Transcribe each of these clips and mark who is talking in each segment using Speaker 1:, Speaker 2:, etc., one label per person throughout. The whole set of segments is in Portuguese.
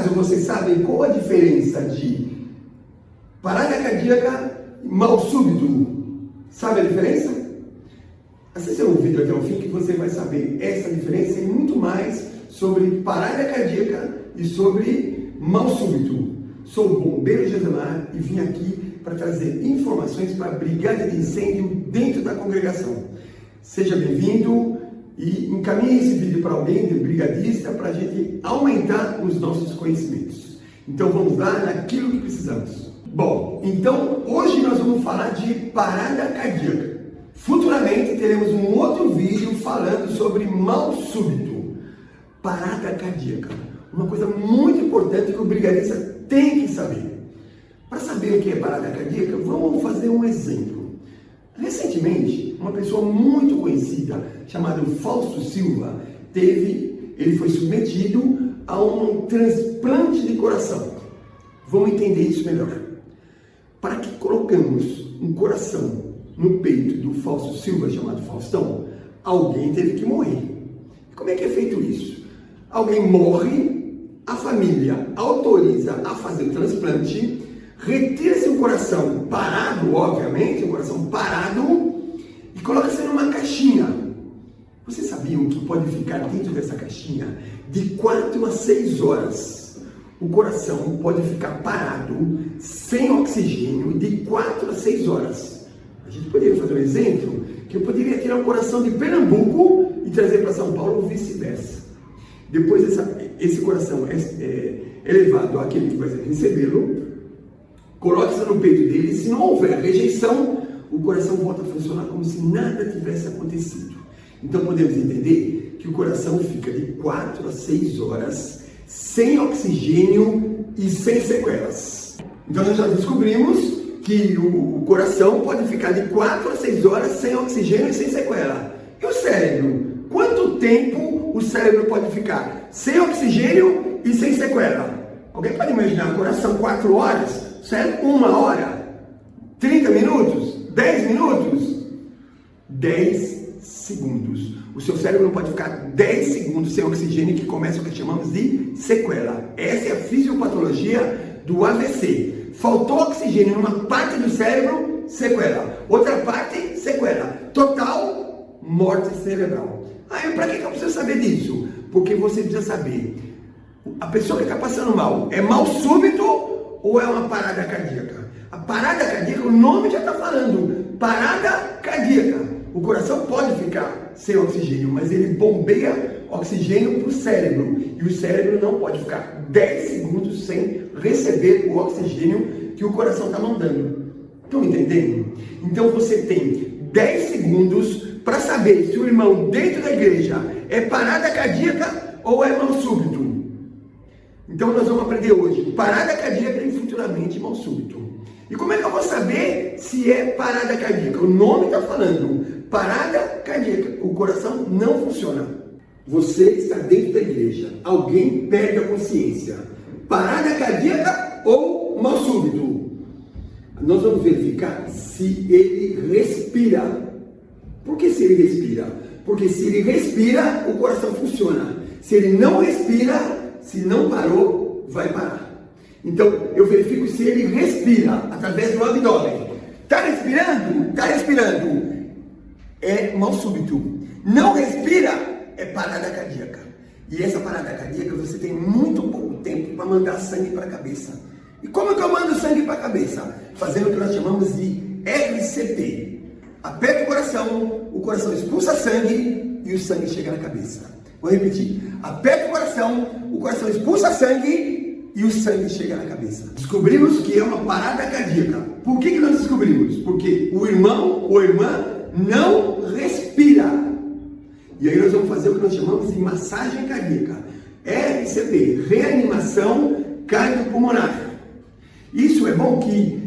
Speaker 1: acaso vocês sabem qual a diferença de parada cardíaca e mal súbito? Sabe a diferença? Assista o vídeo até o fim que você vai saber essa diferença e muito mais sobre parada cardíaca e sobre mal súbito. Sou o bombeiro Gesemar e vim aqui para trazer informações para a brigada de incêndio dentro da congregação. Seja bem-vindo e encaminhe esse vídeo para alguém de brigadista para a gente aumentar os nossos conhecimentos. Então vamos lá naquilo que precisamos. Bom, então hoje nós vamos falar de parada cardíaca. Futuramente teremos um outro vídeo falando sobre mal súbito. Parada cardíaca. Uma coisa muito importante que o brigadista tem que saber. Para saber o que é parada cardíaca, vamos fazer um exemplo. Recentemente, uma pessoa muito conhecida, chamada Fausto Silva, ele foi submetido a um transplante de coração. Vamos entender isso melhor. Para que colocamos um coração no peito do Fausto Silva, chamado Faustão, alguém teve que morrer. Como é que é feito isso? Alguém morre, a família autoriza a fazer o transplante, retira-se um coração parado, obviamente, um coração parado, e coloca-se numa caixinha. Vocês sabiam que pode ficar dentro dessa caixinha de 4 a 6 horas? O coração pode ficar parado, sem oxigênio, de 4 a 6 horas. A gente poderia fazer um exemplo, que eu poderia tirar o coração de Pernambuco e trazer para São Paulo ou vice-versa. Depois esse coração é levado àquele que vai recebê-lo, coloque-se no peito dele, se não houver rejeição, o coração volta a funcionar como se nada tivesse acontecido. Então podemos entender que o coração fica de 4 a 6 horas sem oxigênio e sem sequelas. Então nós já descobrimos que o coração pode ficar de 4 a 6 horas sem oxigênio e sem sequela. E o cérebro? Quanto tempo o cérebro pode ficar sem oxigênio e sem sequela? Alguém pode imaginar o coração 4 horas? Cérebro 1 hora? 30 minutos? 10 minutos? 10 segundos. O seu cérebro não pode ficar 10 segundos sem oxigênio, que começa o que chamamos de sequela. Essa é a fisiopatologia do AVC. Faltou oxigênio numa parte do cérebro, sequela. Outra parte, sequela. Total, morte cerebral. Para que eu preciso saber disso? Porque você precisa saber, a pessoa que está passando mal, é mal súbito ou é uma parada cardíaca? A parada cardíaca, o nome já está falando, parada cardíaca. O coração pode ficar sem oxigênio, mas ele bombeia oxigênio para o cérebro. E o cérebro não pode ficar 10 segundos sem receber o oxigênio que o coração está mandando. Estão entendendo? Então você tem 10 segundos para saber se o irmão dentro da igreja é parada cardíaca ou é mal súbito. Então nós vamos aprender hoje parada cardíaca e futuramente mal súbito. E como é que eu vou saber se é parada cardíaca? O nome está falando, parada cardíaca. O coração não funciona. Você está dentro da igreja, alguém perde a consciência. Parada cardíaca ou mal súbito? Nós vamos verificar se ele respira. Por que se ele respira? Porque se ele respira, o coração funciona. Se ele não respira, se não parou, vai parar. Então, eu verifico se ele respira através do abdômen. Está respirando? Está respirando. É mal súbito. Não respira, é parada cardíaca. E essa parada cardíaca, você tem muito pouco tempo para mandar sangue para a cabeça. E como é que eu mando sangue para a cabeça? Fazendo o que nós chamamos de RCP. Aperta o coração expulsa sangue e o sangue chega na cabeça. Vou repetir. Aperta o coração expulsa sangue e o sangue chega na cabeça. Descobrimos que é uma parada cardíaca. Por que nós descobrimos? Porque o irmão ou irmã não respira. E aí nós vamos fazer o que nós chamamos de massagem cardíaca. RCP, reanimação cardiopulmonar. Isso é bom que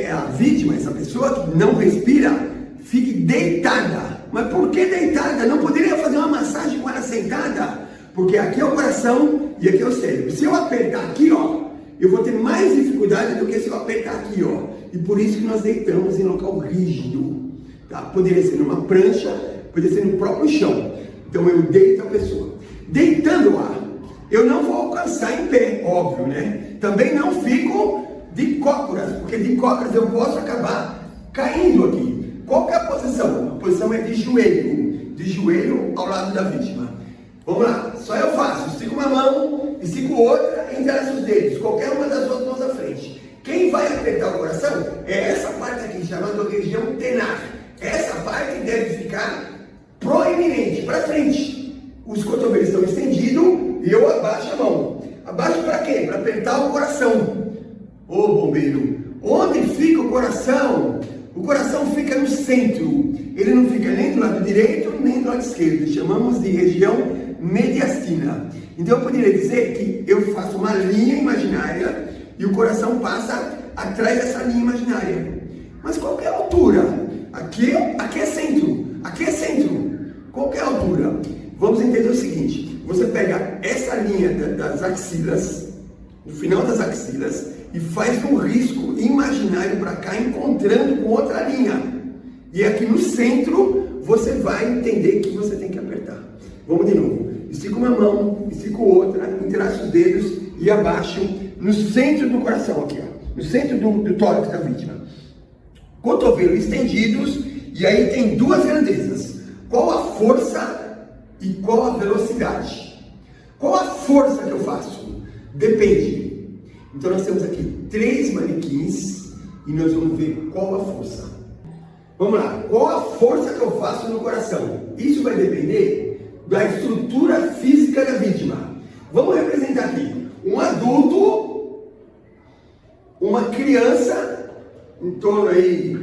Speaker 1: a vítima, essa pessoa que não respira, fique deitada. Mas por que deitada? Não poderia fazer uma massagem com ela sentada? Porque aqui é o coração e aqui é o cérebro. Se eu apertar aqui, eu vou ter mais dificuldade do que se eu apertar aqui, E por isso que nós deitamos em local rígido. Tá? Poderia ser numa prancha, poderia ser no próprio chão. Então eu deito a pessoa. Deitando-a, Eu não vou alcançar em pé, óbvio, né? Também não fico de cócoras, porque de cócoras eu posso acabar caindo aqui. Qual que é a posição? A posição é de joelho ao lado da vítima. Vamos lá, só eu faço, estico uma mão, estico outra, entrelaço os dedos, qualquer uma das duas mãos à frente. Quem vai apertar o coração é essa parte aqui, chamada região tenar. Essa parte deve ficar proeminente, para frente. Os cotovelos estão estendidos e eu abaixo a mão. Abaixo para quê? Para apertar o coração. Ô bombeiro, onde fica o coração? O coração fica no centro. Ele não fica nem do lado direito, nem do lado esquerdo. Chamamos de região mediastina. Então eu poderia dizer que eu faço uma linha imaginária e o coração passa atrás dessa linha imaginária. Mas qual que é a altura? Aqui é centro. Aqui é centro. Qual que é a altura? Vamos entender o seguinte. Você pega essa linha das axilas, no final das axilas, e faz um risco imaginário para cá, encontrando com outra linha. E aqui no centro, você vai entender que você tem que apertar. Vamos de novo. Estica uma mão, estico outra, entrelaço os dedos e abaixo no centro do coração aqui, ó, no centro do tórax da vítima. Cotovelo estendidos, e aí tem duas grandezas. Qual a força e qual a velocidade? Qual a força que eu faço? Depende. Então nós temos aqui 3 manequins e nós vamos ver qual a força. Vamos lá, qual a força que eu faço no coração? Isso vai depender da estrutura física da vítima. Vamos representar aqui um adulto, uma criança, em torno aí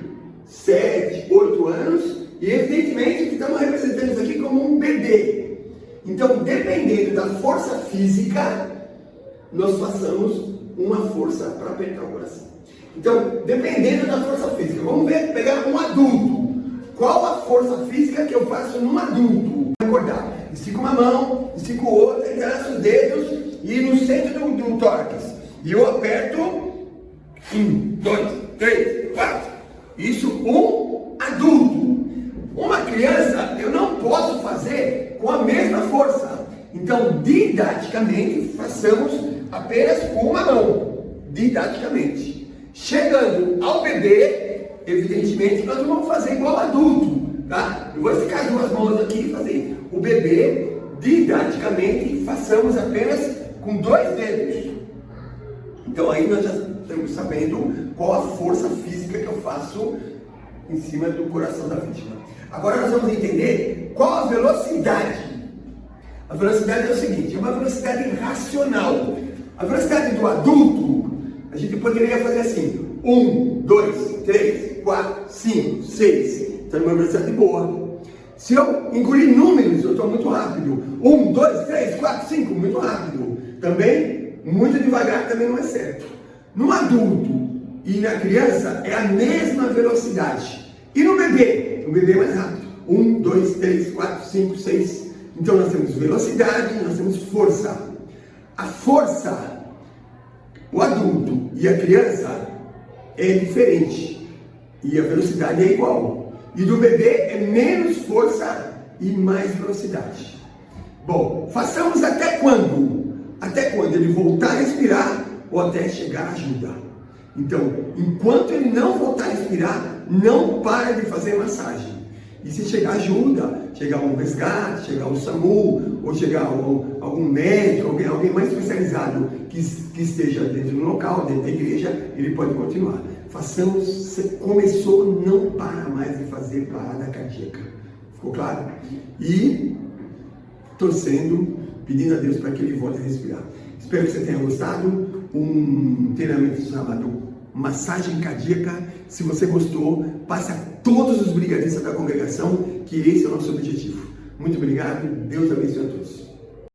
Speaker 1: 7, 8 anos, e evidentemente que estamos representando isso aqui como um bebê. Então, dependendo da força física, nós passamos uma força para apertar o coração. Então, dependendo da força física, vamos pegar um adulto. Qual a força física que eu faço num adulto? Recordar, estico uma mão, estico outra, entrelaço os dedos e no centro do tórax. E eu aperto 1, 2, 3, 4. Isso um adulto. Uma criança eu não posso fazer com a mesma força. Então, didaticamente, façamos apenas com uma mão. Didaticamente. Chegando ao bebê, evidentemente, nós não vamos fazer igual adulto. Tá? Eu vou ficar as duas mãos aqui e fazer. O bebê, didaticamente, façamos apenas com 2 dedos. Então aí nós já estamos sabendo qual a força física que eu faço em cima do coração da vítima. Agora nós vamos entender qual a velocidade. A velocidade é o seguinte, é uma velocidade racional. A velocidade do adulto, a gente poderia fazer assim, 1, 2, 3, 4, 5, 6. Então é uma velocidade boa. Se eu engolir números, eu estou muito rápido. 1, 2, 3, 4, 5, muito rápido. Também, muito devagar também não é certo. No adulto e na criança é a mesma velocidade. E no bebê? O bebê é mais rápido. 1, 2, 3, 4, 5, 6. Então nós temos velocidade, nós temos força. A força, o adulto e a criança é diferente. E a velocidade é igual. E do bebê é menos força e mais velocidade. Bom, façamos até quando? Até quando ele voltar a respirar ou até chegar a ajuda. Então, enquanto ele não voltar a respirar, não para de fazer massagem. E se chegar ajuda, chegar um resgate, chegar um SAMU, ou chegar algum médico, alguém mais especializado que esteja dentro do local, dentro da igreja, ele pode continuar. Façamos, você começou, não para mais de fazer parada cardíaca. Ficou claro? E torcendo, pedindo a Deus para que ele volte a respirar. Espero que você tenha gostado. Um treinamento chamado massagem cardíaca. Se você gostou, passe a todos os brigadistas da congregação, que esse é o nosso objetivo. Muito obrigado. Deus abençoe a todos.